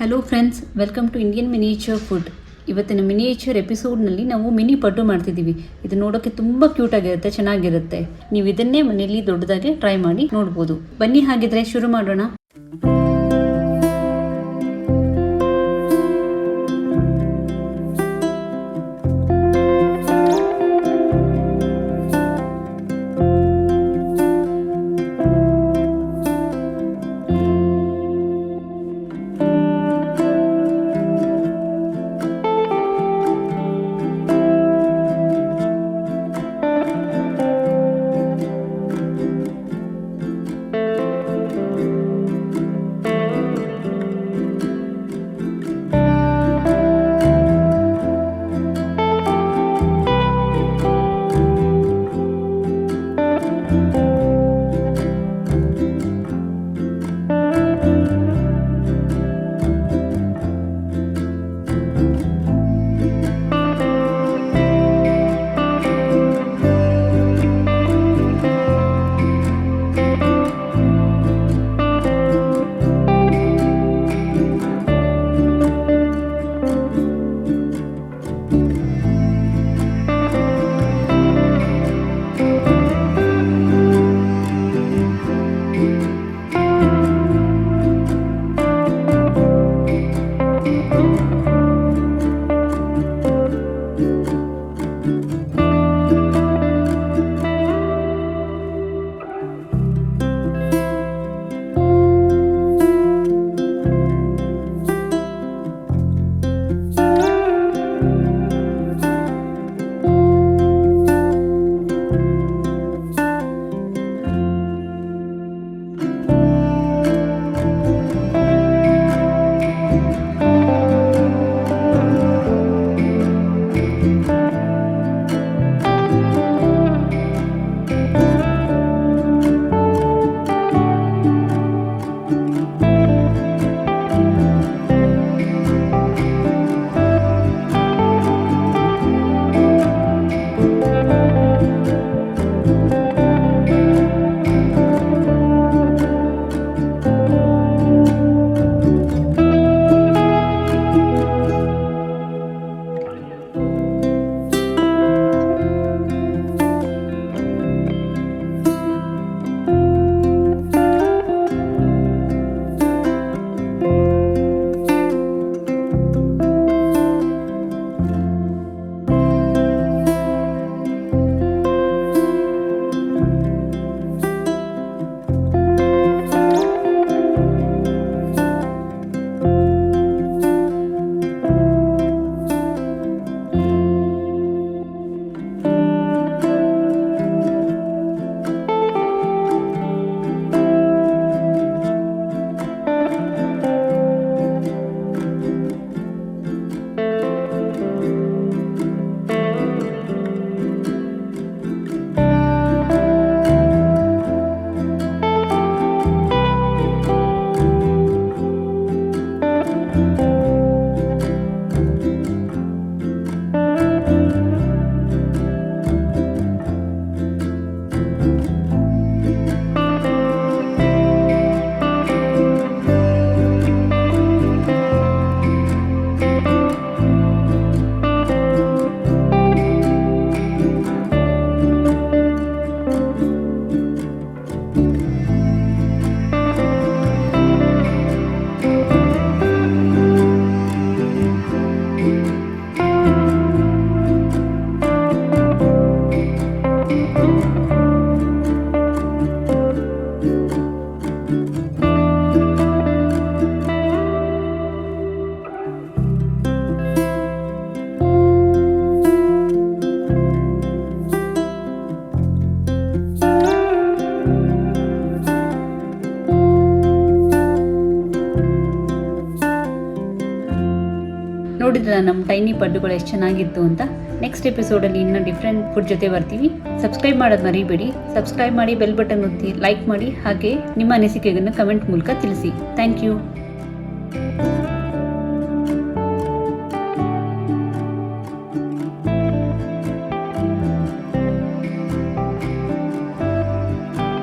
Hello friends, welcome to Indian miniature food. ಇವತ್ತಿನ miniature ಎಪಿಸೋಡ್ನಲ್ಲಿ ನಾವು ಮಿನಿ ಪಡ್ಡು ಮಾಡ್ತಿದ್ದೀವಿ. ಇದು ನೋಡೋಕ್ಕೆ ತುಂಬ ಕ್ಯೂಟ್ ಆಗಿರುತ್ತೆ, ಚೆನ್ನಾಗಿರುತ್ತೆ. ನೀವು ಇದನ್ನೇ ಮನೆಯಲ್ಲಿ ದೊಡ್ಡದಾಗಿ ಟ್ರೈ ಮಾಡಿ ನೋಡ್ಬೋದು. ಬನ್ನಿ, ಹಾಗಿದ್ರೆ ಶುರು ಮಾಡೋಣ. ನೋಡಿದ್ರೆ ನಮ್ಮ ಟೈನಿ ಪಡ್ಡುಗಳು ಎಷ್ಟು ಚೆನ್ನಾಗಿತ್ತು ಅಂತ. ನೆಕ್ಸ್ಟ್ ಎಪಿಸೋಡಲ್ಲಿ ಇನ್ನೂ ಡಿಫ್ರೆಂಟ್ ಫುಡ್ ಜೊತೆ ಬರ್ತೀವಿ. ಸಬ್ಸ್ಕ್ರೈಬ್ ಮಾಡೋದು ಮರಿಬೇಡಿ. ಸಬ್ಸ್ಕ್ರೈಬ್ ಮಾಡಿ, ಬೆಲ್ ಬಟನ್ ಒತ್ತಿ, ಲೈಕ್ ಮಾಡಿ, ಹಾಗೆ ನಿಮ್ಮ ಅನಿಸಿಕೆಗಳನ್ನು ಕಮೆಂಟ್ ಮೂಲಕ ತಿಳಿಸಿ. Thank you.